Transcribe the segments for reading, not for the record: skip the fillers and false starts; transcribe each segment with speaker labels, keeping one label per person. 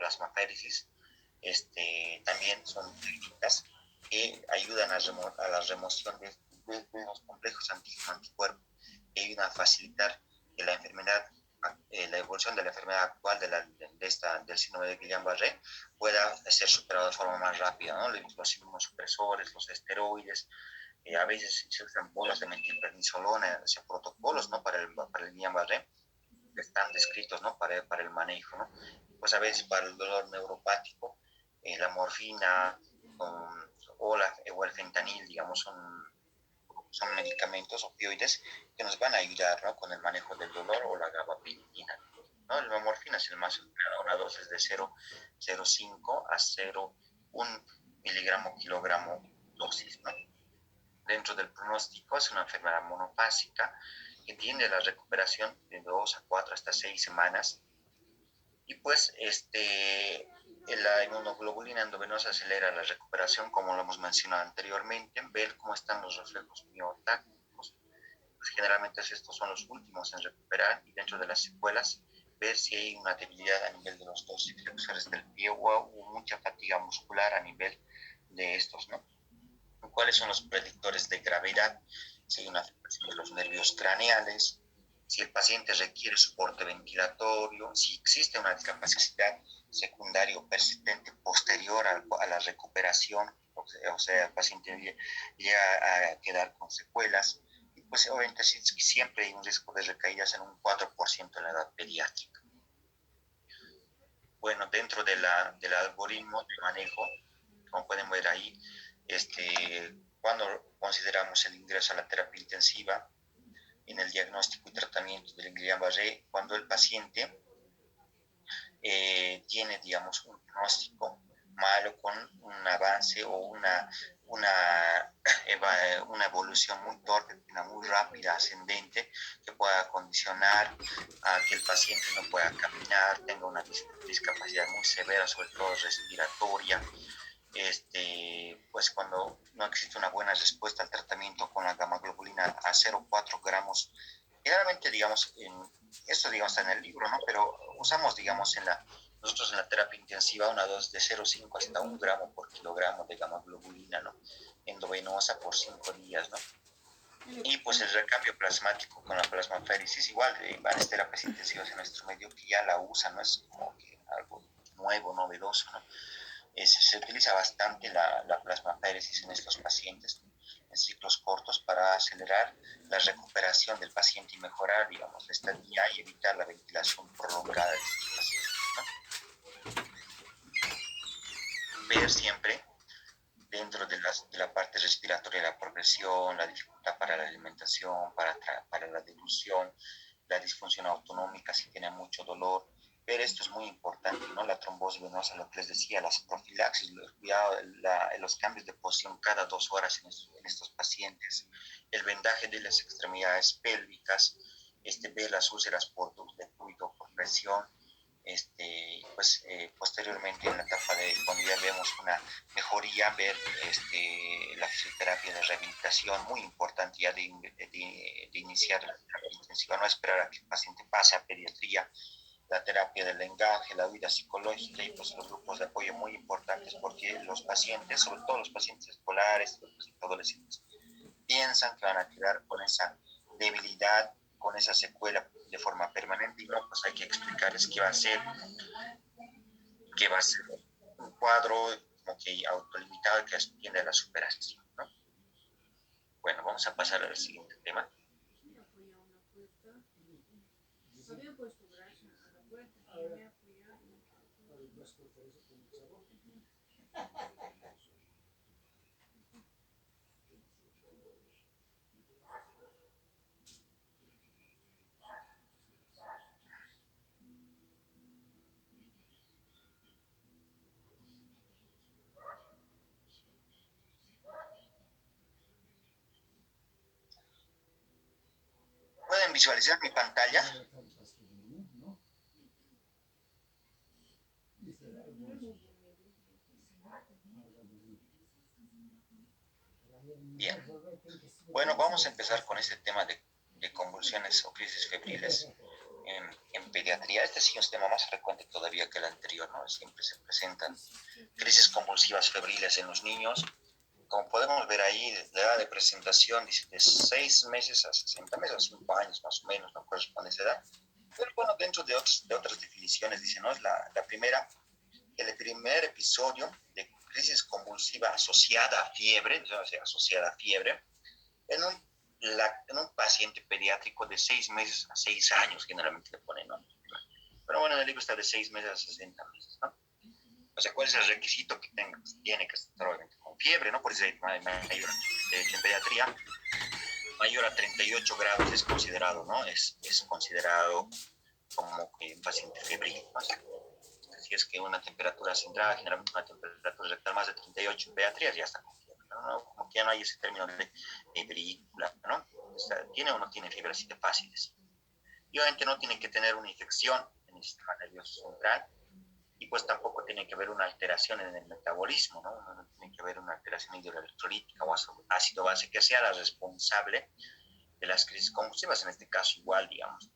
Speaker 1: plasmaféresis, también son técnicas que ayudan a la remoción de los complejos anticuerpos, que ayudan a facilitar que la enfermedad, la evolución de la enfermedad actual del síndrome de Guillain-Barré pueda ser superada de forma más rápida, ¿no? Los inmunosupresores, los esteroides, a veces se usan bolas de metilprednisolona, o sea, protocolos, ¿no? Para el Guillain-Barré, que están descritos, ¿no? Para el manejo, ¿no? Pues a veces para el dolor neuropático, la morfina o el fentanil, digamos, son medicamentos opioides que nos van a ayudar, ¿no? Con el manejo del dolor, o la gabapentina, ¿no? La morfina es el más empleado, una dosis de 0,05 a 0,1 miligramo kilogramo dosis, ¿no? Dentro del pronóstico es una enfermedad monofásica que tiene la recuperación de 2 a 4 hasta 6 semanas. Y pues la inmunoglobulina endovenosa acelera la recuperación, como lo hemos mencionado anteriormente, ver cómo están los reflejos miotácticos. Pues generalmente estos son los últimos en recuperar, y dentro de las secuelas ver si hay una debilidad a nivel de los dorsiflexores del pie, o mucha fatiga muscular a nivel de estos, ¿no? ¿Cuáles son los predictores de gravedad? Si hay una afectación de los nervios craneales, si el paciente requiere soporte ventilatorio, si existe una discapacidad secundaria o persistente posterior a la recuperación, o sea, el paciente llega a quedar con secuelas. Y pues obviamente siempre hay un riesgo de recaídas en un 4% en la edad pediátrica. Bueno, dentro del algoritmo de manejo, como pueden ver ahí, cuando consideramos el ingreso a la terapia intensiva, en el diagnóstico y tratamiento del Guillain-Barré, cuando el paciente tiene, digamos, un diagnóstico malo con un avance o una evolución muy torpe, muy rápida, ascendente, que pueda condicionar a que el paciente no pueda caminar, tenga una discapacidad muy severa, sobre todo respiratoria. Pues cuando no existe una buena respuesta al tratamiento con la gamma-globulina a 0,4 gramos, generalmente, digamos, esto, digamos, está en el libro, ¿no? Pero usamos, digamos, nosotros en la terapia intensiva una dosis de 0,5 hasta 1 gramo por kilogramo de gamma-globulina, ¿no? Endovenosa por 5 días, ¿no? Y pues el recambio plasmático con la plasmaféresis, igual, varias terapias intensivas en nuestro medio que ya la usan, no es como que algo nuevo, novedoso, ¿no? Se utiliza bastante la plasmaféresis en estos pacientes en ciclos cortos para acelerar la recuperación del paciente y mejorar, digamos, la estadía y evitar la ventilación prolongada de estos pacientes, ¿no? Ver siempre dentro de la parte respiratoria la progresión, la dificultad para la alimentación, para la dilución, la disfunción autonómica si tiene mucho dolor. Pero esto es muy importante, ¿no? La trombosis venosa, lo que les decía, las profilaxis, el cuidado, los cambios de posición cada 2 horas en estos pacientes, el vendaje de las extremidades pélvicas, ver las úlceras por fluido, por presión, posteriormente en la etapa de cuando ya vemos una mejoría, ver la fisioterapia de rehabilitación, muy importante ya de iniciar la terapia intensiva, no esperar a que el paciente pase a pediatría, la terapia del engaje, la huida psicológica y pues los grupos de apoyo muy importantes, porque los pacientes, sobre todo los pacientes escolares, los pacientes adolescentes, piensan que van a quedar con esa debilidad, con esa secuela de forma permanente, y no, pues hay que explicarles que va a ser un cuadro como que autolimitado que tiende a la superación, ¿no? Bueno, vamos a pasar al siguiente tema. ¿Pueden visualizar mi pantalla? Bien. Bueno, vamos a empezar con este tema de convulsiones o crisis febriles. en pediatría. Este sí es un tema más frecuente todavía que el anterior, ¿no? Siempre se presentan crisis convulsivas febriles en los niños. Como podemos ver ahí, la edad de presentación dice de 6 meses a 60 meses, 5 años más o menos, no corresponde a esa edad. Pero bueno, dentro de otras definiciones, dice, ¿no? Es la primera, el primer episodio de crisis convulsiva asociada a fiebre, o sea, asociada a fiebre, en un paciente pediátrico de 6 meses a 6 años, generalmente le ponen, ¿no? Pero bueno, en el libro está de 6 meses a 60 meses, ¿no? O sea, ¿cuál es el requisito que tenga? Tiene que estar obviamente con fiebre, ¿no? Por eso hay mayor, de hecho, en pediatría, mayor a 38 grados es considerado, ¿no? Es considerado como que un paciente febril, ¿no? O sea, si es que una temperatura central, generalmente una temperatura rectal más de 38 en pediatría, ya está con fiebre, ¿no? Como que ya no hay ese término de febrícula, ¿no? O sea, ¿tiene o no tiene fiebre así de fáciles? Y obviamente no tiene que tener una infección en el sistema nervioso central, y pues tampoco tiene que haber una alteración en el metabolismo, ¿no? No tiene que haber una alteración hidroelectrolítica o ácido base que sea la responsable de las crisis convulsivas, en este caso igual, digamos.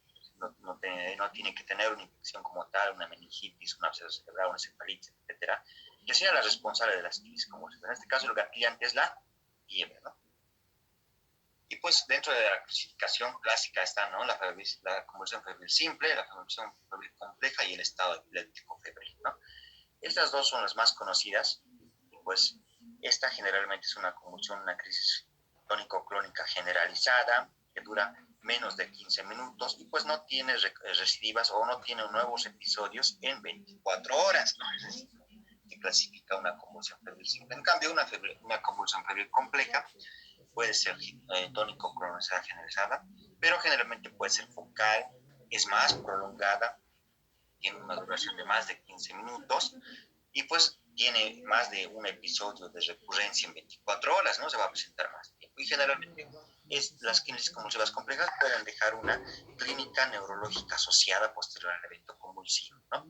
Speaker 1: No tiene que tener una infección como tal, una meningitis, una absceso cerebral, una encefalitis, etcétera, que sea la responsable de las crisis convulsivas. En este caso, el gatillante es la fiebre, ¿no? Y pues dentro de la clasificación clásica está, ¿no? La convulsión febril simple, la convulsión febril compleja y el estado epiléptico febril, ¿no? Estas dos son las más conocidas, y pues esta generalmente es una convulsión, una crisis tónico-clónica generalizada que dura menos de 15 minutos y pues no tiene recidivas o no tiene nuevos episodios en 24 horas, ¿no? Es decir, se clasifica una convulsión febril simple. En cambio, una convulsión febril compleja puede ser tónico-clónica generalizada, pero generalmente puede ser focal, es más prolongada, tiene una duración de más de 15 minutos y pues tiene más de un episodio de recurrencia en 24 horas, ¿no? Se va a presentar más tiempo. Y generalmente las crisis convulsivas complejas pueden dejar una clínica neurológica asociada posterior al evento convulsivo, ¿no?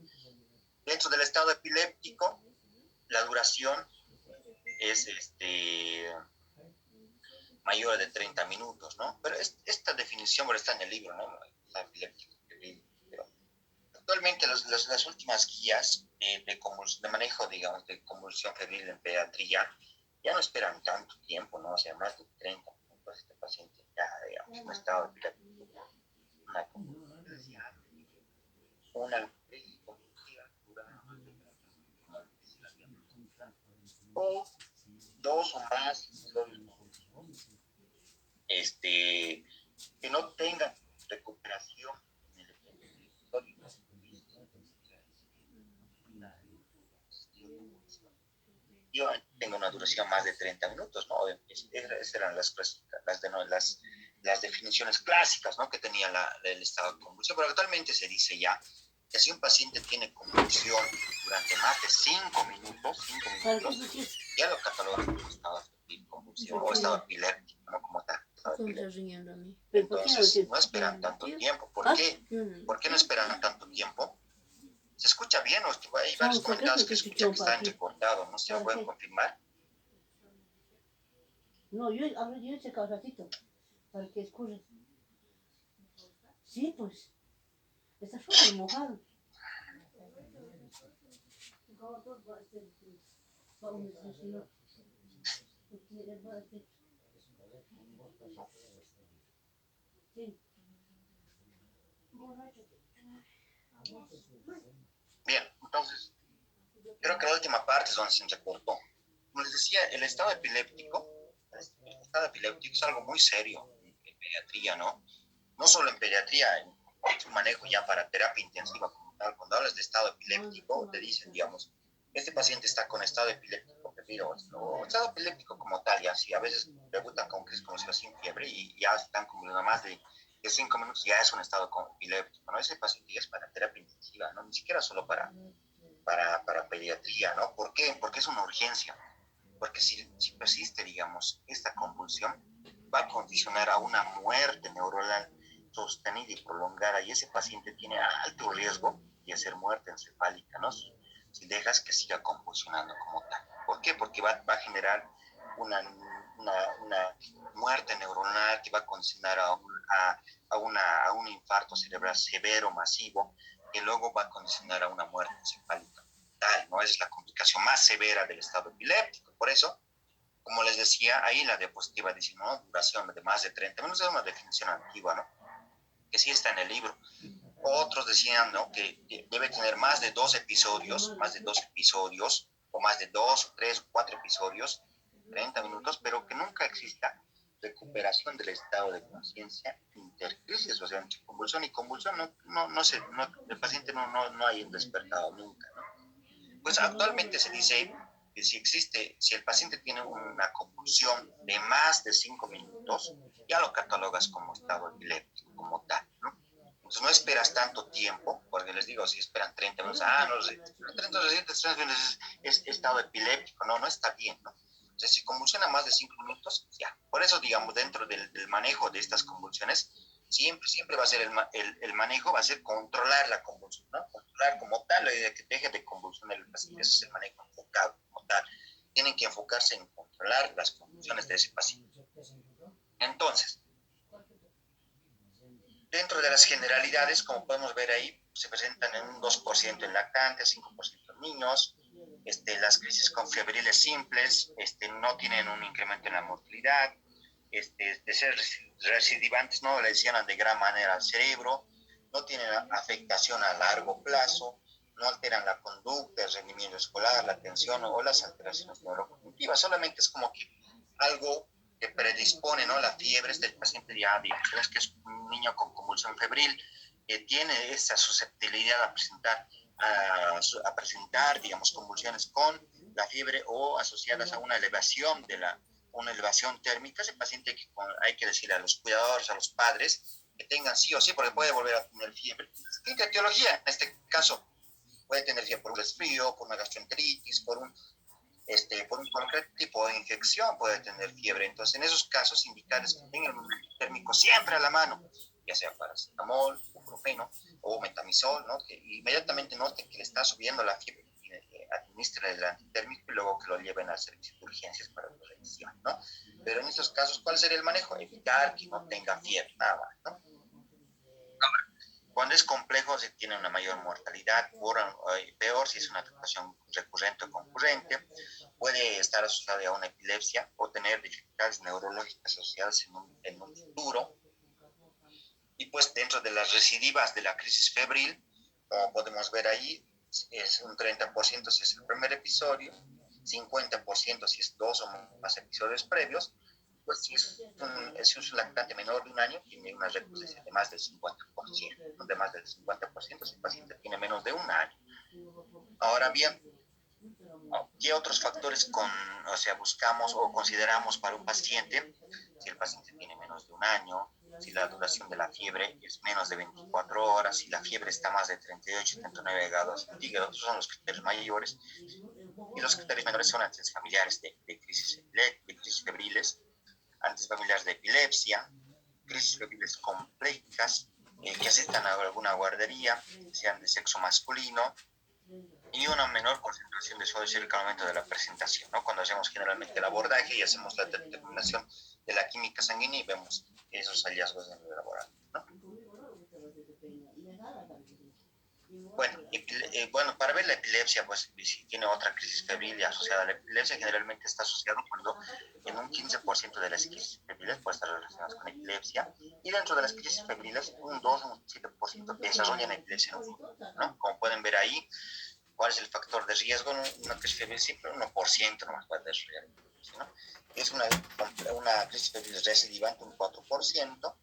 Speaker 1: Dentro del estado epiléptico, la duración es mayor de 30 minutos, ¿no? Pero esta definición bueno, está en el libro, ¿no? La epiléptico. Pero actualmente las últimas guías de manejo, digamos, de convulsión febril en pediatría ya no esperan tanto tiempo, ¿no? O sea, más de 30 minutos este paciente ya, digamos, en estado epiléptico, una convulsión, una crisis convulsiva dura o dos o más episodios convulsivos, que no tengan recuperación en el episodio yo tengo una duración más de 30 minutos, ¿no? Esas eran las definiciones clásicas, ¿no? Que tenía el estado de convulsión, pero actualmente se dice ya que si un paciente tiene convulsión durante más de 5 minutos, ya lo catalogan como estado de convulsión o estado epiléptico, ¿no? Como tal. Entonces, no esperan tanto tiempo. ¿Por qué? ¿Por qué no esperan tanto tiempo? ¿Se escucha bien o hay varios comentarios que se escucha que está entrecortado? No se lo pueden confirmar.
Speaker 2: No, yo he checado un ratito para que escurra. Sí, pues. Está súper mojado. Sí.
Speaker 1: Bien, entonces, creo que la última parte es donde se entrecortó. Como les decía, el estado epiléptico es algo muy serio en pediatría, ¿no? No solo en pediatría, en su manejo ya para terapia intensiva como tal. Cuando hablas de estado epiléptico, te dicen, digamos, este paciente está con estado epiléptico febril o estado epiléptico como tal, ya si a veces debutan con crisis convulsiva sin fiebre y ya están como nada más de 5 minutos, ya es un estado epiléptico, ¿no? Ese paciente ya es para terapia intensiva, ¿no? Ni siquiera solo para pediatría, ¿no? ¿Por qué? Porque es una urgencia. Porque si persiste, digamos, esta convulsión, va a condicionar a una muerte neuronal sostenida y prolongada, y ese paciente tiene alto riesgo de hacer muerte encefálica, ¿no? Si dejas que siga convulsionando como tal. ¿Por qué? Porque va a generar una muerte neuronal que va a condicionar a un infarto cerebral severo, masivo, que luego va a condicionar a una muerte encefálica tal, ¿no? Esa es la complicación más severa del estado epiléptico. Por eso, como les decía, ahí la diapositiva dice, ¿no? Duración de más de 30 minutos, es una definición antigua, ¿no? Que sí está en el libro. Otros decían, ¿no? Que debe tener más de dos episodios, o más de 2, 3, 4 episodios, 30 minutos, pero que nunca exista recuperación del estado de conciencia intercrisis, o sea, entre convulsión y convulsión, el paciente no haya despertado nunca, ¿no? Pues actualmente se dice que si el paciente tiene una convulsión de más de 5 minutos, ya lo catalogas como estado epiléptico, como tal, ¿no? Entonces no esperas tanto tiempo, porque les digo, si esperan 30 minutos, no sé, 30 minutos es estado epiléptico, no está bien, ¿no? O sea, si convulsiona más de 5 minutos, ya. Por eso, digamos, dentro del manejo de estas convulsiones, siempre va a ser el manejo, va a ser controlar la convulsión, ¿no? Controlar como tal, que deje de convulsionar el paciente, ese es el manejo enfocado como tal. Tienen que enfocarse en controlar las convulsiones de ese paciente. Entonces, dentro de las generalidades, como podemos ver ahí, se presentan en un 2% en lactantes, 5% en niños. Las crisis con febriles simples no tienen un incremento en la mortalidad. De ser recidivantes no lesionan de gran manera al cerebro, no tienen afectación a largo plazo, no alteran la conducta, el rendimiento escolar, la atención o las alteraciones neurocognitivas. Solamente es como que algo que predispone, ¿no? La fiebre del paciente ya, digamos, que es un niño con convulsión febril, que tiene esa susceptibilidad a presentar, digamos, convulsiones con la fiebre o asociadas a una elevación térmica. Ese paciente hay que decirle a los cuidadores, a los padres, que tengan sí o sí, porque puede volver a tener fiebre. Distinta etiología, en este caso, puede tener fiebre por un resfrío, por una gastroenteritis, por un cualquier tipo de infección puede tener fiebre. Entonces, en esos casos, indicarles que tengan un térmico siempre a la mano, ya sea paracetamol, ibuprofeno o metamizol, ¿no? Que inmediatamente noten que le está subiendo la fiebre, administren el antitérmico y luego que lo lleven al servicio de urgencias para la revisión, ¿no? Pero en esos casos, ¿cuál sería el manejo? Evitar que no tenga fiebre, nada más, ¿no? Cuando es complejo se tiene una mayor mortalidad, peor si es una afectación recurrente o concurrente, puede estar asociada a una epilepsia o tener dificultades neurológicas asociadas en un futuro. Y pues dentro de las recidivas de la crisis febril, como podemos ver ahí, es un 30% si es el primer episodio, 50% si es 2 o más episodios previos. Pues si es un lactante menor de un año, tiene una recurrencia de más del 50%, de más del 50% si el paciente tiene menos de un año. Ahora bien, ¿qué otros factores buscamos o consideramos para un paciente? Si el paciente tiene menos de un año, si la duración de la fiebre es menos de 24 horas, si la fiebre está más de 38, 39 grados centígrados, esos son los criterios mayores. Y los criterios menores son antecedentes familiares de crisis febriles, antecedentes familiares de epilepsia, crisis febriles complejas, que asistan a alguna guardería, sean de sexo masculino, y una menor concentración de sodio cerca al momento de la presentación, ¿no? Cuando hacemos generalmente el abordaje y hacemos la determinación de la química sanguínea y vemos esos hallazgos en el laboratorio, ¿no? Bueno, para ver la epilepsia, pues si tiene otra crisis febril asociada a la epilepsia, generalmente está asociado cuando en un 15% de las crisis febriles puede estar relacionadas con epilepsia, y dentro de las crisis febriles un 2 o un 7% desarrollan epilepsia en un futuro, ¿no? Como pueden ver ahí, ¿cuál es el factor de riesgo? Una crisis febril simple, 1% nomás puede desarrollar epilepsia, ¿no? Es una crisis febril recidivante, un 4%,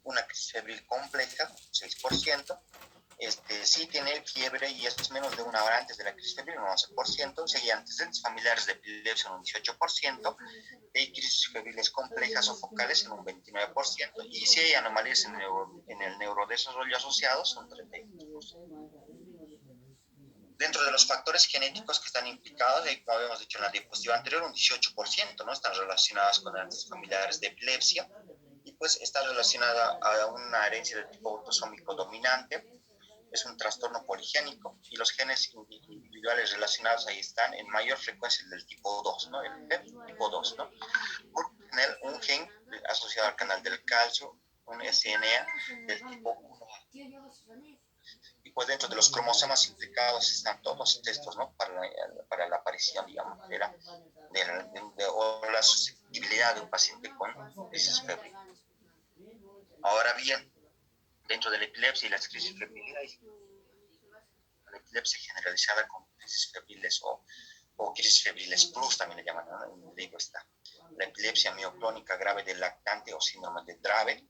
Speaker 1: una crisis febril compleja, un 6%, sí tiene fiebre y es menos de una hora antes de la crisis febril, un 11%, si hay antecedentes familiares de epilepsia, un 18%, hay crisis febriles complejas o focales en un 29%, y si hay anomalías en el neurodesarrollo asociados, un 38%. Dentro de los factores genéticos que están implicados, como habíamos dicho en la diapositiva anterior, un 18%, ¿no? Están relacionados con antecedentes familiares de epilepsia, y pues está relacionada a una herencia de tipo autosómico dominante. Es un trastorno poligénico y los genes individuales relacionados ahí están en mayor frecuencia del tipo 2, ¿no? El tipo 2, ¿no? Por tener un gen asociado al canal del calcio, un SNA del tipo 1A. Y pues dentro de los cromosomas implicados están todos estos, ¿no? Para la aparición, digamos, o la susceptibilidad de un paciente con crisis febril. Ahora bien, dentro de la epilepsia y las crisis febriles, la epilepsia generalizada con crisis febriles o crisis febriles plus también le llaman, ¿no? En el libro está. La epilepsia mioclónica grave del lactante o síndrome de Dravet,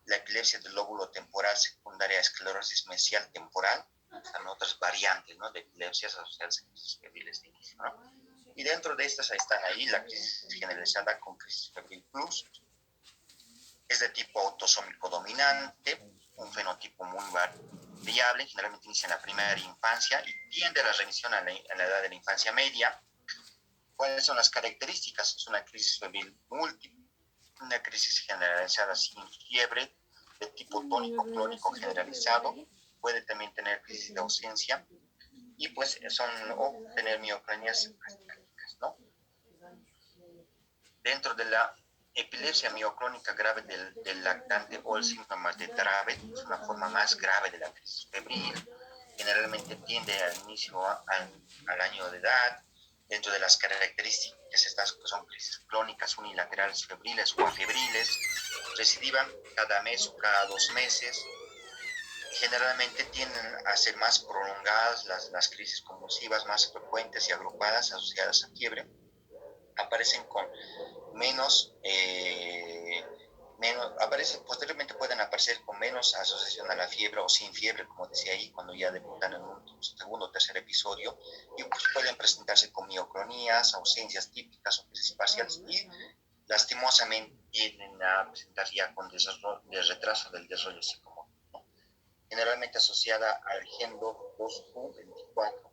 Speaker 1: la epilepsia del lóbulo temporal secundaria a esclerosis mesial temporal, están otras variantes, ¿no? De epilepsias asociadas a crisis febriles de inicio, ¿no? Y dentro de estas están ahí la crisis generalizada con crisis febril plus, es de tipo autosómico dominante, un fenotipo muy variable, generalmente inicia en la primera infancia y tiende a la remisión a la edad de la infancia media. ¿Cuáles son las características? Es una crisis febril múltiple, una crisis generalizada sin fiebre, de tipo tónico-clónico generalizado, puede también tener crisis de ausencia y pues o tener mioclonias estáticas, ¿no? Dentro de la epilepsia mioclónica grave del lactante o el síndrome de Dravet, es una forma más grave de la crisis febril, generalmente tiende al inicio al año de edad. Dentro de las características estas son crisis clónicas unilaterales febriles o afebriles, recidivan cada mes o cada 2 meses, generalmente tienden a ser más prolongadas las crisis convulsivas, más frecuentes y agrupadas asociadas a fiebre, aparecen con posteriormente pueden aparecer con menos asociación a la fiebre o sin fiebre, como decía ahí, cuando ya debutan en un segundo o tercer episodio, y pues pueden presentarse con mioclonías, ausencias típicas o crisis parciales, y lastimosamente tienden a presentar ya con retraso del desarrollo psicomotor, ¿no? Generalmente asociada al gen 2Q24.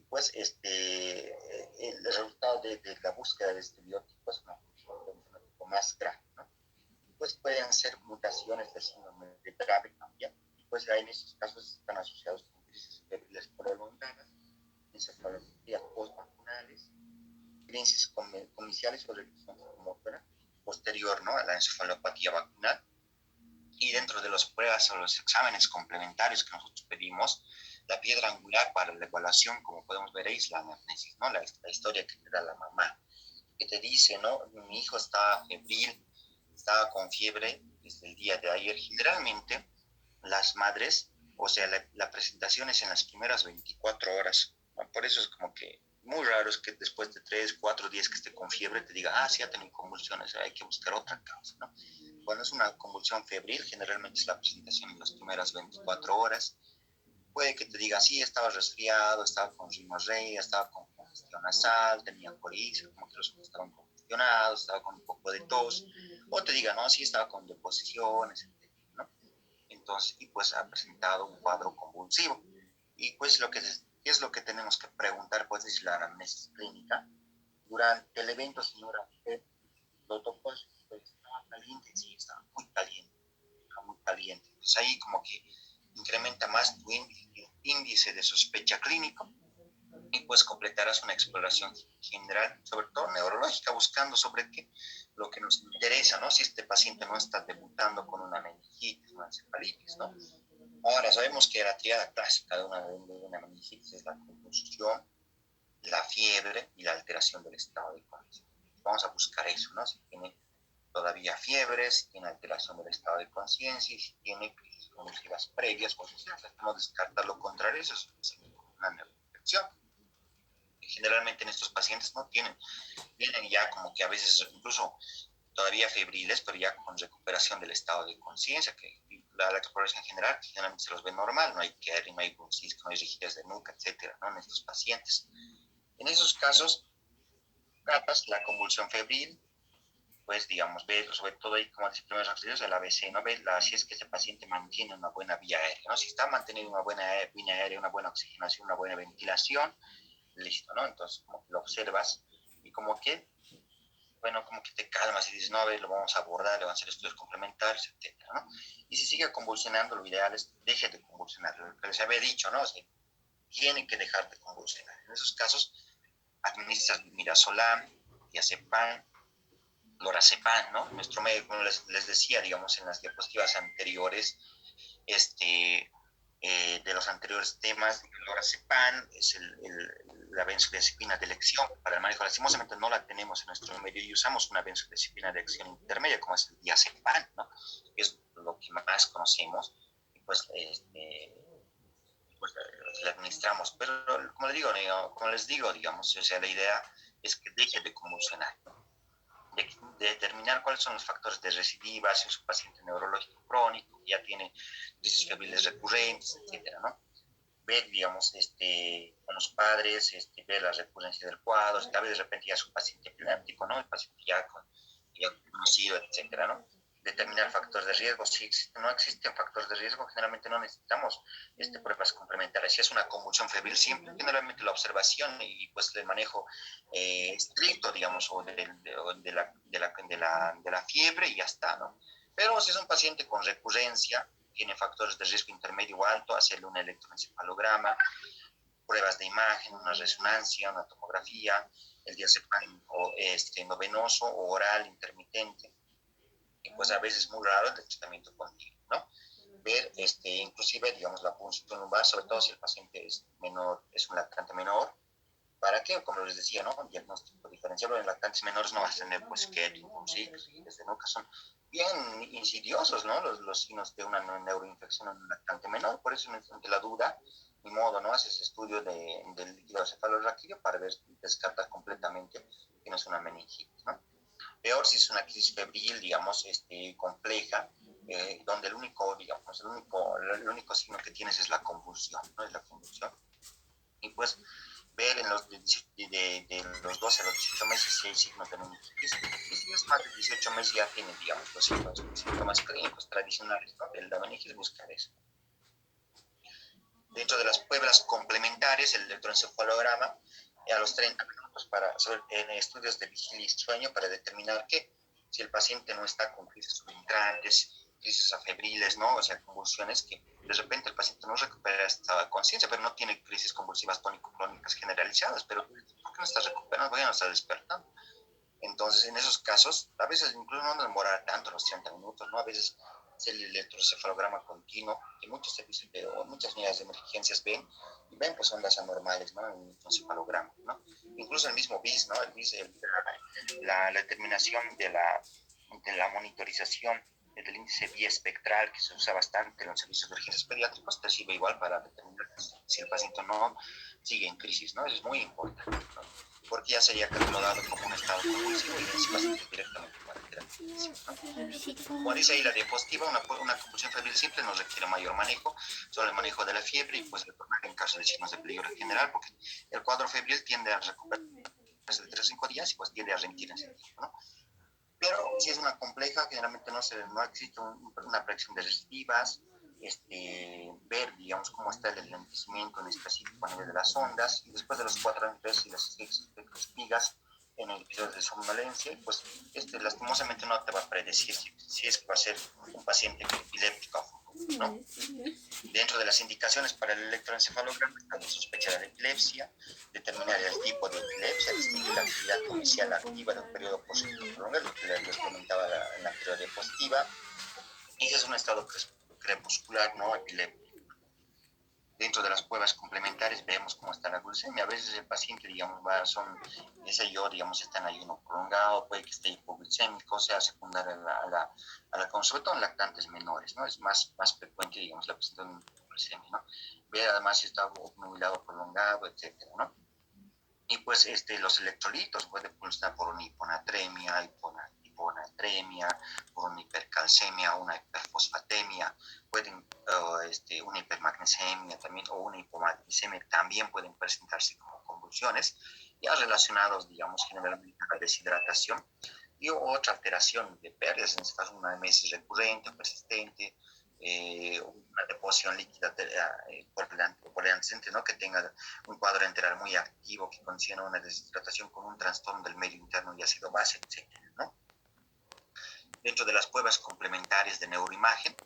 Speaker 1: Pues el resultado de la búsqueda de este biótipo es un fenotipo más grave, ¿no? Pues pueden ser mutaciones del síndrome de Dravet también, y pues en estos casos están asociados con crisis febriles prolongadas, encefalopatías postvacunales, crisis comiciales o regresión psicomotora posterior, ¿no? A la encefalopatía vacunal. Y dentro de las pruebas o los exámenes complementarios que nosotros pedimos, la piedra angular para la evaluación, como podemos ver ahí, es la anamnesis, ¿no? La historia que te da la mamá, que te dice, ¿no? Mi hijo estaba febril, estaba con fiebre desde el día de ayer. Generalmente, las madres, o sea, la presentación es en las primeras 24 horas, ¿no? Por eso es como que muy raro es que después de 3, 4 días que esté con fiebre te diga, sí, ha tenido convulsiones, hay que buscar otra causa, ¿no? Cuando es una convulsión febril, generalmente es la presentación en las primeras 24 horas. Puede que te diga, sí, estaba resfriado, estaba con rinorrea, estaba con congestión nasal, tenía coriza, como que los ojos estaban congestionados, estaba con un poco de tos. O te diga, no, sí, estaba con deposiciones, etc., ¿no? Entonces, y pues ha presentado un cuadro convulsivo. Y pues ¿qué es lo que tenemos que preguntar? Pues es la anamnesis clínica. Durante el evento, señora, lo tocó, pues, estaba caliente, sí, estaba muy caliente, estaba muy caliente. Entonces ahí como que incrementa más tu índice de sospecha clínico y pues completarás una exploración general, sobre todo neurológica, buscando sobre qué, lo que nos interesa, ¿no? Si este paciente no está debutando con una meningitis, una encefalitis, ¿no? Ahora, sabemos que la triada clásica de una meningitis es la convulsión, la fiebre y la alteración del estado de conciencia. Vamos a buscar eso, ¿no? Si tiene todavía fiebre, si tiene alteración del estado de conciencia y si tiene crisis convulsivas previas, pues no descartar lo contrario, eso es una neuroinfección. Generalmente en estos pacientes no vienen ya como que a veces incluso todavía febriles, pero ya con recuperación del estado de conciencia, que la exploración general generalmente se los ve normal, no hay Kerry, no hay bruxismo, no hay rigidez de nuca, etcétera, ¿no? En estos pacientes. En esos casos, tratas la convulsión febril, pues digamos, ver sobre todo ahí, como dice primeros auxilios, el ABC, ¿no? Ver si es que ese paciente mantiene una buena vía aérea, ¿no? Si está manteniendo una buena vía aérea, una buena oxigenación, una buena ventilación, listo, ¿no? Entonces, como que lo observas y como que, bueno, como que te calmas y dices, no, a ver, lo vamos a abordar, le van a hacer estudios complementarios, etcétera, ¿no? Y si sigue convulsionando, lo ideal es deje de convulsionar, lo que les había dicho, ¿no? O sea, tiene que dejar de convulsionar. En esos casos, administras midazolam, diazepam, lorazepam, ¿no? Nuestro medio, como les decía, digamos, en las diapositivas anteriores, de los anteriores temas, el lorazepam es la benzodiazepina de elección para el manejo. Lastimosamente no la tenemos en nuestro medio y usamos una benzodiazepina de elección intermedia, como es el diazepam, ¿no? Es lo que más conocemos. Y pues, pues le administramos. Pero como les digo, digamos, o sea, la idea es que deje de convulsionar, ¿no? De determinar cuáles son los factores de recidiva, si es un paciente neurológico crónico, ya tiene crisis febriles recurrentes, etcétera, ¿no? Ver, digamos, con los padres, ver la recurrencia del cuadro, a veces de repente ya es un paciente epiléptico, ¿no? El paciente ya conocido, etcétera, ¿no? Determinar factores de riesgo. Si no existen factores de riesgo, generalmente no necesitamos pruebas complementarias. Si es una convulsión febril simple, generalmente la observación y pues el manejo estricto, digamos, o de la fiebre y ya está, ¿no? Pero si es un paciente con recurrencia, tiene factores de riesgo intermedio o alto, hacerle un electroencefalograma, pruebas de imagen, una resonancia, una tomografía, el diazepam endovenoso o oral intermitente, y pues a veces muy raro el tratamiento continuo, ¿no? Ver, inclusive, digamos, la punción lumbar, sobre todo si el paciente es menor, es un lactante menor, ¿para qué? Como les decía, ¿no? Un diagnóstico diferencial, en lactantes menores no vas a tener, pues, Kettling, y desde nunca son bien insidiosos, ¿no? Los signos de una neuroinfección en un lactante menor, por eso, ante la duda, ni modo, ¿no? Haces estudio del líquido cefalorraquídeo para ver, descartar completamente que no es una meningitis, ¿no? Peor si es una crisis febril, digamos, compleja, donde digamos, el único signo que tienes es la convulsión, ¿no? Es la convulsión. Y pues ver en los 12 a los 18 meses si hay signos de meningitis. Y si es más de 18 meses ya tiene, digamos, los síntomas clínicos tradicionales, ¿no? De la meningitis, buscar eso. Dentro de las pruebas complementarias, el electroencefalograma, a los 30 minutos en estudios de vigilia y sueño para determinar que si el paciente no está con crisis subentrantes, crisis afebriles, ¿no? O sea, convulsiones que de repente el paciente no recupera esta conciencia, pero no tiene crisis convulsivas tónico-clónicas generalizadas, pero ¿por qué no está recuperando? ¿Por qué no está despertando? Entonces, en esos casos, a veces incluso no demora tanto los 30 minutos, ¿no? A veces es el electroencefalograma continuo, que muchos servicios o muchas unidades de emergencias ven, y ven pues ondas anormales, ¿no? En el electroencefalograma, ¿no? Incluso el mismo BIS, ¿no? El BIS, la determinación de la monitorización del índice biespectral, que se usa bastante en los servicios de urgencias pediátricos, te sirve igual para determinar si el paciente no sigue en crisis, ¿no? Eso es muy importante, ¿no? Porque ya sería catalogado como un estado convulsivo y encima se directamente para terapia, ¿no? Como dice ahí la diapositiva, una convulsión febril simple no requiere mayor manejo, solo el manejo de la fiebre y pues retornar en caso de signos de peligro en general, porque el cuadro febril tiende a recuperarse de 3 a 5 días y pues tiende a remitir en ese tiempo, ¿no? Pero si es una compleja, generalmente no existe una predicción de recidivas, ver, digamos, cómo está el enlentecimiento en específico a nivel de las ondas, y después de los 4 años y las espigas en el episodio de somnolencia, pues lastimosamente no te va a predecir si es que va a ser un paciente epiléptico, ¿no? Dentro de las indicaciones para el electroencefalograma está la sospecha de epilepsia, determinar el tipo de epilepsia, distinguir la actividad inicial activa de un periodo positivo prolongado, lo que les comentaba en la anterior diapositiva, y ese es un estado crepuscular no epiléptico. Dentro de las pruebas complementarias vemos cómo está la glucemia. A veces el paciente, digamos, digamos, está en ayuno prolongado, puede que esté hipoglucémico, sea secundaria sobre todo en lactantes menores, ¿no? Es más frecuente, digamos, la presentación de hipoglucemia, ¿no? Ver además si está obnubilado prolongado, etcétera, ¿no? Y pues los electrolitos pueden pulsar por una hiponatremia, hiponatremia, por una hipercalcemia, una hiperfosfatemia, una hipermagnesemia también, o una hipomagnesemia también pueden presentarse como convulsiones, ya relacionados, digamos, generalmente a la deshidratación y otra alteración de pérdidas, en este caso una MS recurrente o persistente, una deposición líquida por el antecedente, ¿no? Que tenga un cuadro enteral muy activo, que contiene una deshidratación con un trastorno del medio interno y ácido base, etc., ¿no? Dentro de las pruebas complementarias de neuroimagen,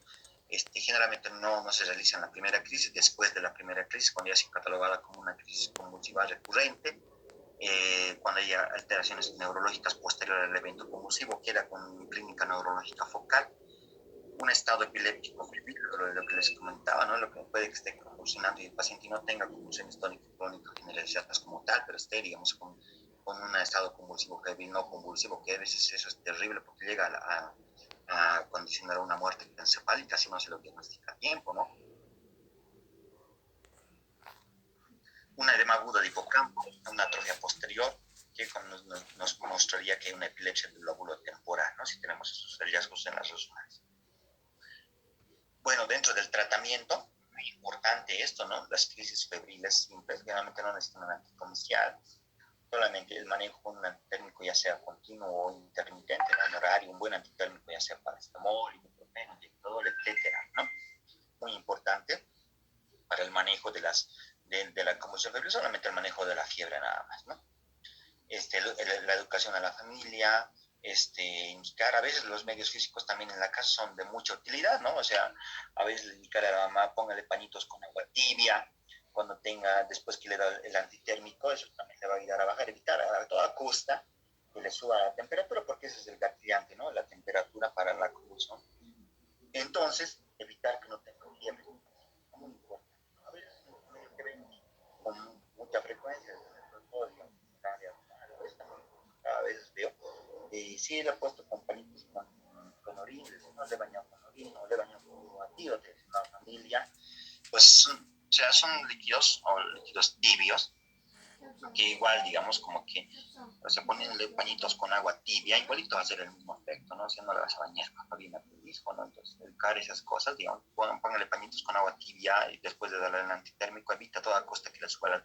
Speaker 1: generalmente no se realiza en la primera crisis, después de la primera crisis, cuando ya se catalogada como una crisis convulsiva recurrente, cuando hay alteraciones neurológicas posteriores al evento convulsivo, queda con clínica neurológica focal, un estado epiléptico febril, lo que les comentaba, ¿no? Lo que puede que esté convulsionando y el paciente no tenga convulsiones tónico-clónicas generalizadas como tal, pero esté, digamos, con un estado convulsivo febril no convulsivo, que a veces eso es terrible porque llega a condicionar una muerte encefálica si no se lo diagnostica a tiempo, ¿no? Una edema aguda de hipocampo, una atrofia posterior, que nos mostraría que hay una epilepsia del lóbulo temporal, ¿no? Si tenemos esos hallazgos en las resonancias. Bueno, dentro del tratamiento, muy importante esto, ¿no? Las crisis febriles simples, generalmente no necesitan un anticomercial, solamente el manejo con un antitérmico, ya sea continuo o intermitente, ¿no? En horario, un buen antitérmico, ya sea paracetamol, ibuprofeno, diclofenac, etcétera, ¿no? Muy importante para el manejo de la convulsión febril, solamente el manejo de la fiebre nada más, ¿no? La educación a la familia, indicar, a veces los medios físicos también en la casa son de mucha utilidad, ¿no? O sea, a veces indicar a la mamá, póngale pañitos con agua tibia, cuando tenga, después que le da el antitérmico, eso también le va a ayudar a bajar, evitar a toda costa que le suba la temperatura, porque ese es el gatillante, ¿no? La temperatura para la convulsión. Entonces, evitar que no tenga fiebre, muy importante. A veces que vemos con mucha frecuencia, sobre todo, digamos, a veces veo, sí le he puesto con palitos con orina, no le baño con orina, no le baño con batido de la familia, pues, o sea, son líquidos o líquidos tibios, que igual, digamos, como que se ponen pañitos con agua tibia, igualito va a ser el mismo efecto, ¿no? Si no le vas a bañar con orina, tu hijo, ¿no? Entonces, evitar esas cosas, digamos, póngale pañitos con agua tibia y después de darle el antitérmico, evita a toda costa que le suba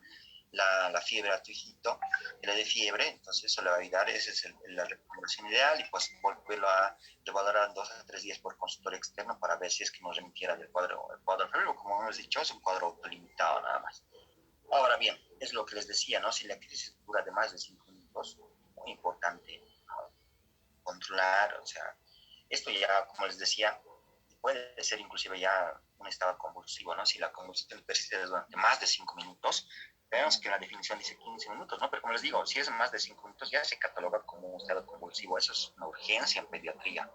Speaker 1: la fiebre a tu hijito, que le dé fiebre, entonces eso le va a ayudar, esa es la recomendación ideal, y pues volverlo a revalorar 2 a 3 días por consultorio externo para ver si es que nos remitiera del cuadro febrero, como hemos dicho, es un cuadro autolimitado nada más. Ahora bien, es lo que les decía, ¿no? Si la crisis dura de más de 5 minutos, muy importante, ¿no? Controlar, o sea, esto ya, como les decía, puede ser inclusive ya un estado convulsivo, ¿no? Si la convulsión persiste durante más de 5 minutos, vemos que la definición dice 15 minutos, ¿no? Pero como les digo, si es más de 5 minutos ya se cataloga como un estado convulsivo, eso es una urgencia en pediatría.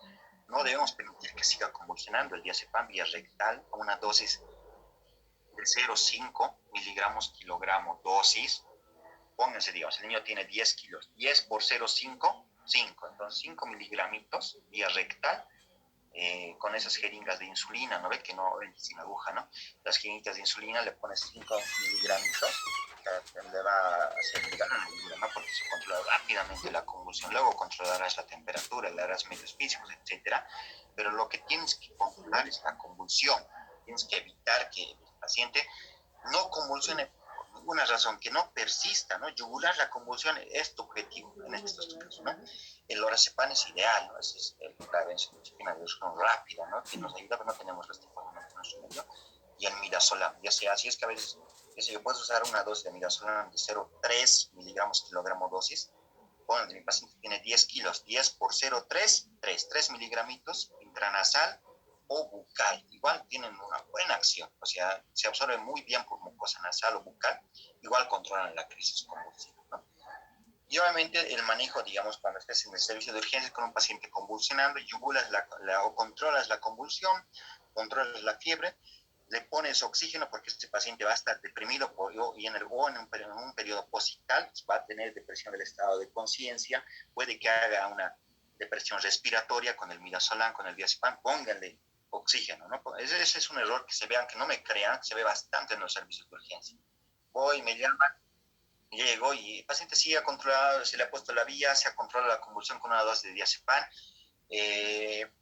Speaker 1: No debemos permitir que siga convulsionando el diazepam vía rectal a una dosis de 0,5 miligramos kilogramo dosis. Pónganse, digamos, el niño tiene 10 kilos, 10 por 0,5, 5, entonces 5 miligramitos vía rectal, con esas jeringas de insulina, ¿no ve? Que no, sin aguja, ¿no? Las jeringas de insulina le pones 5 miligramitos, le va a hacer llegar a ¿no? Porque se controla rápidamente la convulsión, luego controlarás la temperatura, le harás medios físicos, etcétera, pero lo que tienes que controlar es la convulsión, tienes que evitar que el paciente no convulsione por ninguna razón, que no persista, ¿no? Yugular la convulsión es tu objetivo en estos casos, ¿no? El lorazepam es ideal, ¿no? Es la benzodiazepina de uso rápida, ¿no? Que nos ayuda, pero no tenemos los tipos de nuestro medio. Y el midazolam, ya sea, así es que a veces, que si yo puedo usar una dosis de midazolam de 0,3 miligramos kilogramo dosis, bueno, mi paciente tiene 10 kilos, 10 por 0,3, 3 miligramitos intranasal o bucal. Igual tienen una buena acción, o sea, se absorbe muy bien por mucosa nasal o bucal, igual controlan la crisis convulsiva, ¿no? Y obviamente el manejo, digamos, cuando estés en el servicio de urgencias con un paciente convulsionando, yugulas o controlas la convulsión, controlas la fiebre, le pones oxígeno porque este paciente va a estar deprimido en un periodo postvital, va a tener depresión del estado de conciencia, puede que haga una depresión respiratoria con el midazolam, con el diazepam, pónganle oxígeno, ¿no? Ese es un error que se ve, aunque no me crean, se ve bastante en los servicios de urgencia. Voy, me llaman, llego y el paciente sí ha controlado, se le ha puesto la vía, se ha controlado la convulsión con una dosis de diazepam,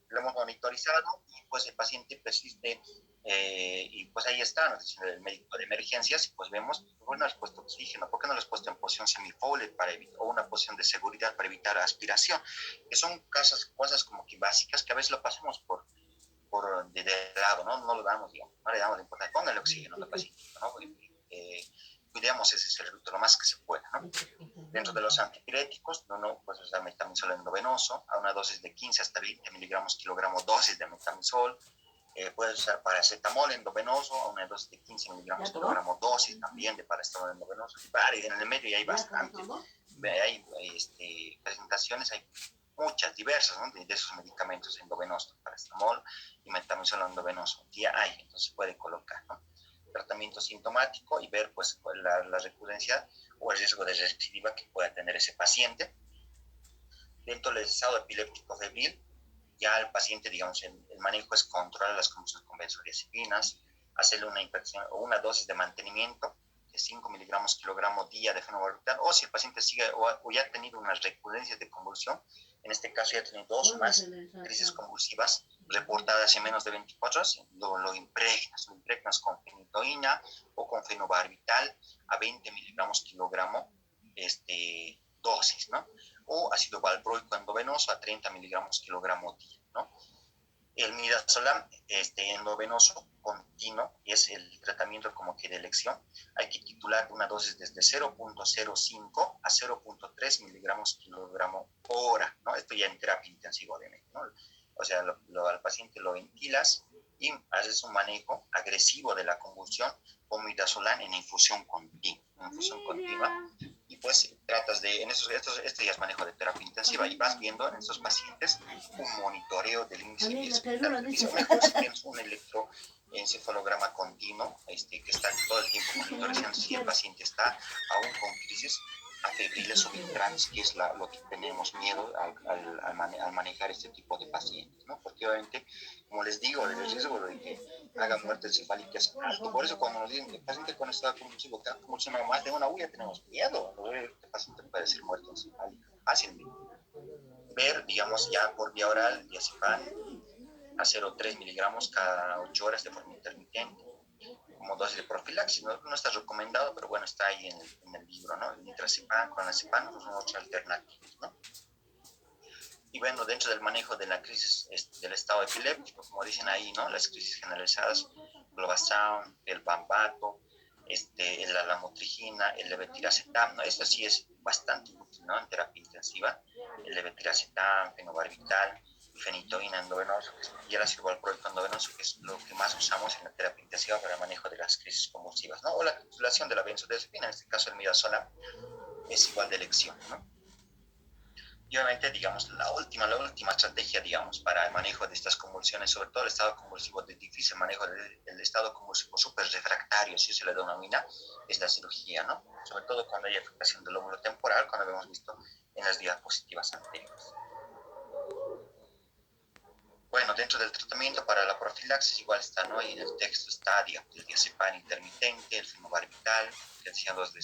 Speaker 1: lo hemos monitorizado y pues el paciente persiste y pues ahí está, nos dice el médico de emergencias y pues vemos, ¿por qué no le has puesto oxígeno? ¿Por qué no le has puesto en posición semifolded o una posición de seguridad para evitar aspiración? Que son cosas como que básicas que a veces lo pasamos de lado, ¿no? No lo damos, digamos, no le damos la importancia. Póngale oxígeno al paciente, ¿no? Cuidemos ese servicio lo más que se pueda, ¿no? Dentro de los antipiréticos, pues usar metamizol endovenoso a una dosis de 15 hasta 20 miligramos kilogramo dosis de metamizol. Puedes usar paracetamol endovenoso a una dosis de 15 miligramos kilogramo dosis también de paracetamol endovenoso. En el medio ya hay bastantes. Hay presentaciones, hay muchas, diversas, ¿no? de esos medicamentos endovenosos, paracetamol y metamizol endovenoso. Ya hay, entonces se puede colocar, ¿no? Tratamiento sintomático y ver pues la recurrencia o el riesgo de recidiva que pueda tener ese paciente. Dentro del estado epiléptico febril, ya el paciente, digamos, el manejo es controlar las convulsiones con benzodiazepinas, hacerle una infección o una dosis de mantenimiento de 5 miligramos kilogramo día de fenobarbital, o si el paciente sigue o ya ha tenido una recurrencia de convulsión, en este caso ya ha tenido 2 o más crisis convulsivas reportadas en menos de 24 horas, lo impregnas con fenitoína o con fenobarbital a 20 miligramos kilogramo dosis, ¿no? O ácido valproico endovenoso a 30 miligramos kilogramo día, ¿no? El midazolam endovenoso continuo es el tratamiento como que de elección. Hay que titular una dosis desde 0.05 a 0.3 miligramos kilogramo hora, ¿no? Esto ya en terapia intensiva, obviamente, ¿no? O sea, al paciente lo ventilas y haces un manejo agresivo de la convulsión con midazolam en infusión continua. Y pues tratas de, esto ya es manejo de terapia intensiva, y vas viendo en estos pacientes un monitoreo del índice de mejor si tienes un electroencefalograma continuo, que está todo el tiempo monitoreando si el paciente está aún con crisis febriles o filtrantes, que es lo que tenemos miedo al manejar este tipo de pacientes, ¿no? Porque obviamente, como les digo, el riesgo de que haga muerte encefálica es alto. Por eso cuando nos dicen que el paciente con estado convulsivo que ha convulsionado más de una huella, tenemos miedo. El paciente puede ser muerte encefálica fácilmente. Ver, digamos, ya por vía oral, diazepam a 0,3 miligramos cada 8 horas de forma intermitente, como dosis de profilaxis. No está recomendado, pero bueno, está ahí en el libro, ¿no? El nitrazepam, clonazepam son otras alternativas, ¿no? Y bueno, dentro del manejo de la crisis del estado epiléptico, como dicen ahí, ¿no? Las crisis generalizadas, Globazam, el Bambato, la lamotrigina, el levetiracetam, ¿no? Esto sí es bastante útil, ¿no? En terapia intensiva, el levetiracetam, fenobarbital, fenitoína endovenoso y el ácido valproico endovenoso, que es lo que más usamos en la terapia intensiva para el manejo de las crisis convulsivas, ¿no? O la titulación de la benzodiazepina, en este caso el midazolam, es igual de elección, ¿no? Y obviamente, digamos, la última estrategia, digamos, para el manejo de estas convulsiones, sobre todo el estado convulsivo de difícil manejo, el estado convulsivo súper refractario, si se le denomina, es la cirugía, ¿no? Sobre todo cuando hay afectación del lóbulo temporal, cuando hemos visto en las diapositivas anteriores. Bueno, dentro del tratamiento para la profilaxis igual está, ¿no? Y en el texto está, digamos, el diazepam intermitente, el fenobarbital, que decían los de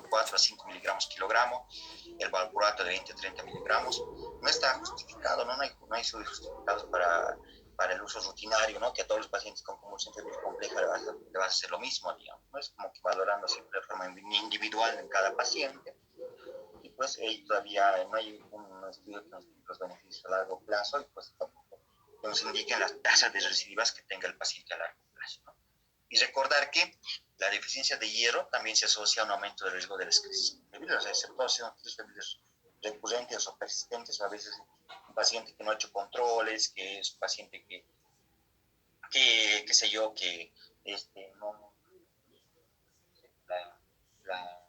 Speaker 1: 4 a 5 miligramos kilogramo, el valproato de 20 a 30 miligramos. No está justificado, ¿no? No hay estudios justificados para el uso rutinario, ¿no? Que a todos los pacientes con convulsión febril compleja le vas a hacer lo mismo, digamos, ¿no? Es como que valorando siempre de forma individual en cada paciente. Y pues todavía no hay un estudio que nos indique los beneficios a largo plazo, y pues tampoco nos indiquen las tasas de recidivas que tenga el paciente a largo plazo, ¿no? Y recordar que la deficiencia de hierro también se asocia a un aumento del riesgo de las crisis febriles, o sea, sobre todo si son crisis febriles recurrentes o persistentes, a veces un paciente que no ha hecho controles, que es un paciente que qué sé yo, que no la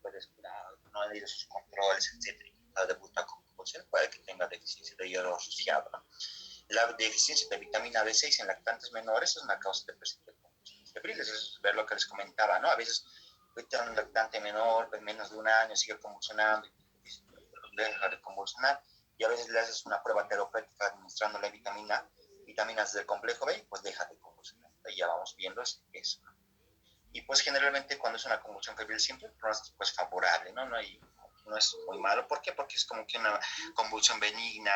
Speaker 1: puede esperar, no ha ido sus controles, etcétera, y debuta con convulsión, puede que tenga deficiencia de hierro asociado, ¿no? La deficiencia de vitamina B6 en lactantes menores es una causa de convulsiones febriles, es ver lo que les comentaba, ¿no? A veces un lactante menor, de menos de un año, sigue convulsionando, deja de convulsionar, y a veces le haces una prueba terapéutica administrándole vitaminas del complejo B, y pues deja de convulsionar. Ahí ya vamos viendo eso, ¿no? Y pues generalmente cuando es una convulsión febril siempre el pronóstico es favorable, ¿no? No es muy malo. ¿Por qué? Porque es como que una convulsión benigna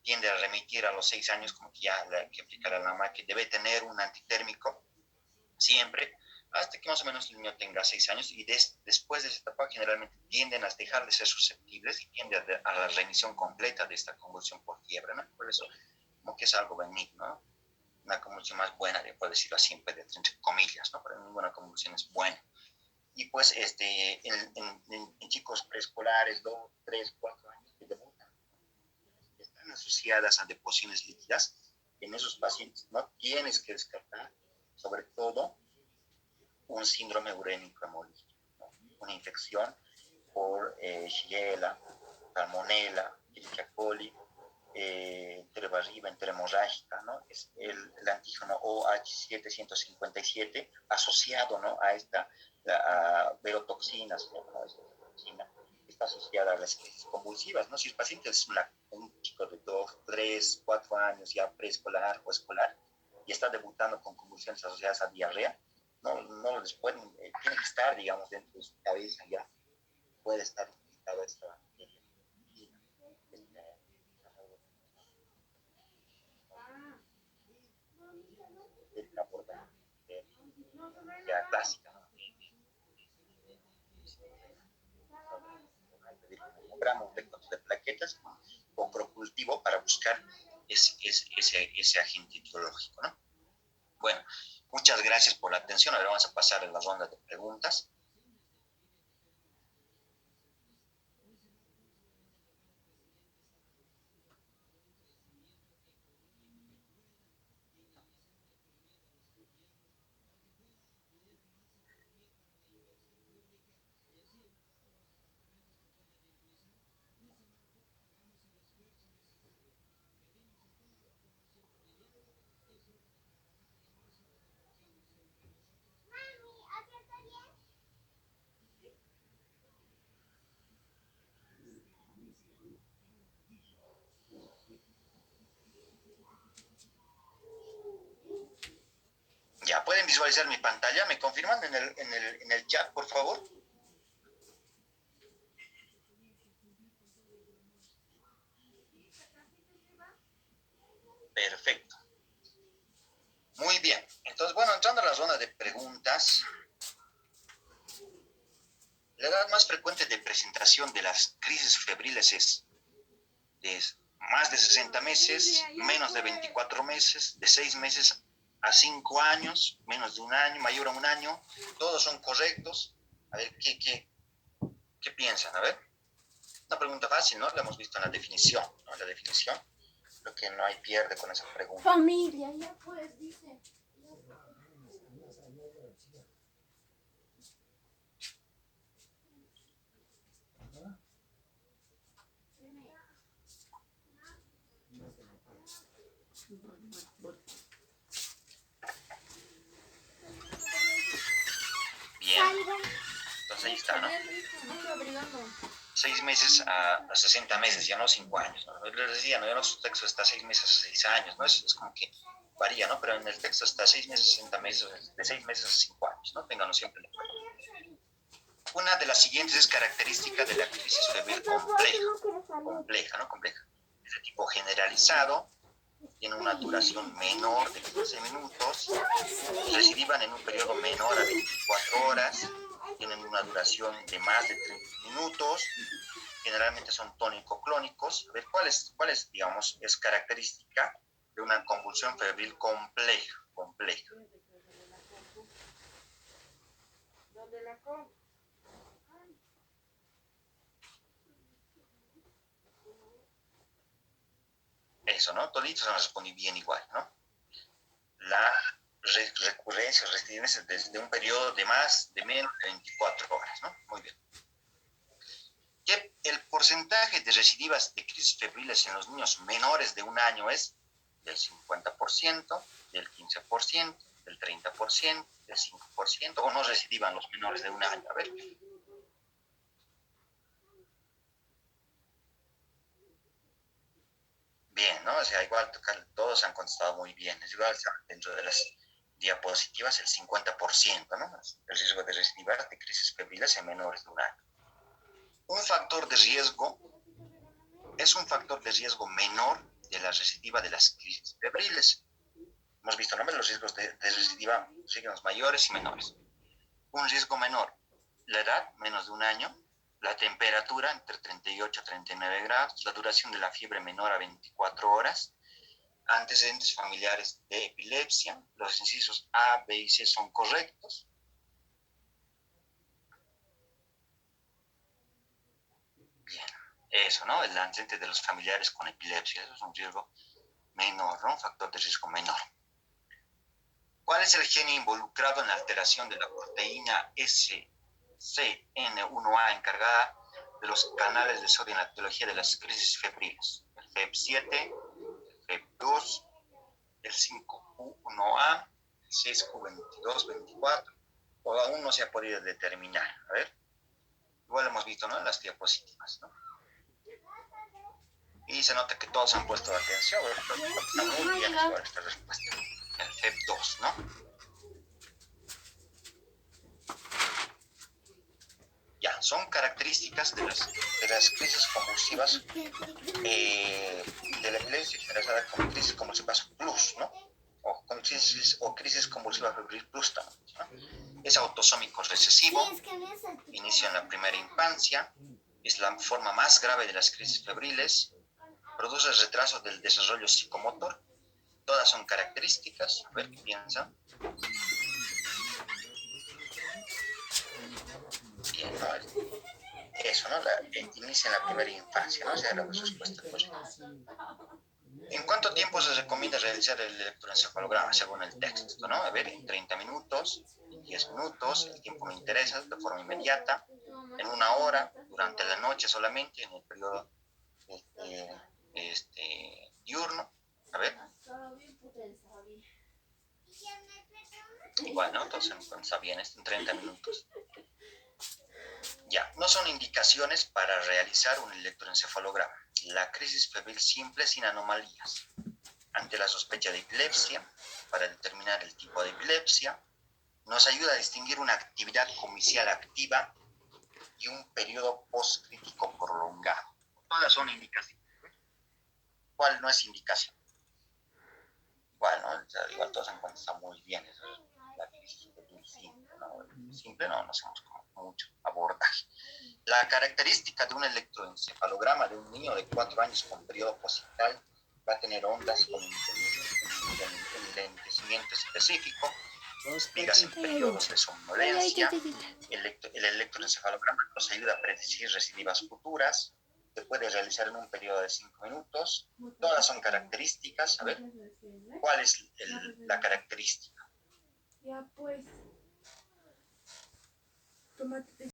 Speaker 1: tiende a remitir a los 6 años, como que ya hay que aplicar a la mamá que debe tener un antitérmico siempre, hasta que más o menos el niño tenga 6 años, y después de esa etapa generalmente tienden a dejar de ser susceptibles y tienden a la remisión completa de esta convulsión por fiebre, ¿no? Por eso como que es algo benigno, ¿no? Una convulsión más buena, por decirlo así, entre comillas, ¿no? Pero ninguna convulsión es buena. Y pues en chicos preescolares, 2, 3, 4 años, que debutan, asociadas a deposiciones líquidas, en esos pacientes no tienes que descartar, sobre todo, un síndrome urémico hemolítico, ¿no? Una infección por Shigella, Salmonella, Escherichia coli, enterobarriba, enterohemorrágica, ¿no? Es el antígeno OH757 asociado, ¿no? A esta verotoxina, ¿no? Esta toxina está asociada a las crisis convulsivas, ¿no? Si el paciente es un chico de 2, 3, 4 años, ya preescolar o escolar, y está debutando con convulsiones asociadas a diarrea, no les pueden, tiene que estar, digamos, dentro de su cabeza ya, puede estar implicada esta ya clásica, ¿no? Un gramo de plaquetas o procultivo para buscar ese agente etiológico, ¿no? Bueno, muchas gracias por la atención. Ahora vamos a pasar a la ronda de preguntas. Ya, ¿pueden visualizar mi pantalla? ¿Me confirman en el chat, por favor? Perfecto. Muy bien. Entonces, bueno, entrando a la ronda de preguntas, la edad más frecuente de presentación de las crisis febriles es de más de 60 meses, menos de 24 meses, de 6 meses a 5 años, menos de un año, mayor a un año. Todos son correctos. A ver, ¿qué piensan? A ver. Una pregunta fácil, ¿no? La hemos visto en la definición, ¿no? La definición, lo que no hay pierde con esa pregunta.
Speaker 2: Familia, ya pues, dice.
Speaker 1: Bien. Entonces ahí está, ¿no? 6 meses a 60 meses, ya no 5 años, ¿no? Les decía, ¿no? En los textos está 6 meses a 6 años, ¿no? Es como que varía, ¿no? Pero en el texto está 6 meses a 60 meses, de 6 meses a 5 años, ¿no? Ténganlo siempre en cuenta. Una de las siguientes es característica de la crisis febril compleja, ¿no? Compleja. Es de tipo generalizado, tiene una duración menor de 15 minutos, recidivan en un periodo menor a 24 horas, tienen una duración de más de 30 minutos, generalmente son tónico-clónicos. A ver, ¿cuál es, digamos, es característica de una convulsión febril compleja? Eso, ¿no? Toditos han respondido bien igual, ¿no? La recurrencia, resistencia desde un periodo de menos de 24 horas, ¿no? Muy bien. Que el porcentaje de recidivas de crisis febriles en los niños menores de un año es del 50%, del 15%, del 30%, del 5%, o no recidivan los menores de un año. A ver. Bien, ¿no? O sea, igual todos han contestado muy bien. Es igual dentro de las diapositivas el 50%, ¿no? El riesgo de recidivar de crisis febriles en menores de un año. Un factor de riesgo es un factor de riesgo menor de la recidiva de las crisis febriles. Hemos visto, ¿no? Los riesgos de recidiva, signos mayores y menores. Un riesgo menor, la edad, menos de un año, la temperatura entre 38 a 39 grados, la duración de la fiebre menor a 24 horas, antecedentes familiares de epilepsia, los incisos A, B y C son correctos. Bien, eso, ¿no? El antecedente de los familiares con epilepsia, eso es un riesgo menor, ¿no? Un factor de riesgo menor. ¿Cuál es el gen involucrado en la alteración de la proteína SCN1A encargada de los canales de sodio en la etiología de las crisis febriles? El FEB7, el FEB2, el 5Q1A, el 6Q22-24, o aún no se ha podido determinar. A ver, igual lo hemos visto, ¿no? En las diapositivas, ¿no? Y se nota que todos han puesto atención, está muy bien esta respuesta. El FEB2, ¿no? Ya, son características de las crisis convulsivas de la epilepsia generalizada como crisis convulsivas plus, ¿no? O crisis convulsiva febril plus también, ¿no? Es autosómico recesivo, inicia en la primera infancia, es la forma más grave de las crisis febriles, produce retraso del desarrollo psicomotor, todas son características. A ver qué piensan. Bien, ¿no? Eso, ¿no? Inicia en la primera infancia, ¿no? Esa era la respuesta positiva. ¿En cuánto tiempo se recomienda realizar el electroencefalograma según el texto, ¿no? A ver, en 30 minutos, en 10 minutos, el tiempo me interesa, de forma inmediata, en 1 hora, durante la noche solamente, en el periodo diurno. A ver. Igual, ¿no? Entonces está bien, en 30 minutos. Ya, no son indicaciones para realizar un electroencefalograma. La crisis febril simple sin anomalías. Ante la sospecha de epilepsia, para determinar el tipo de epilepsia, nos ayuda a distinguir una actividad comicial activa y un periodo postcrítico prolongado. Todas son indicaciones. ¿Cuál no es indicación? Igual, ¿no? O sea, igual todos en cuenta está muy bien. Eso es la crisis febril simple, ¿no? Simple no hacemos como mucho abordaje. La característica de un electroencefalograma de un niño de 4 años con periodo positral va a tener ondas con enlentecimiento específico, espigas en periodos de somnolencia. El electroencefalograma nos ayuda a predecir recidivas futuras. Se puede realizar en un periodo de 5 minutos. Todas son características. A ver, ¿cuál es la característica?
Speaker 2: Ya pues, tómate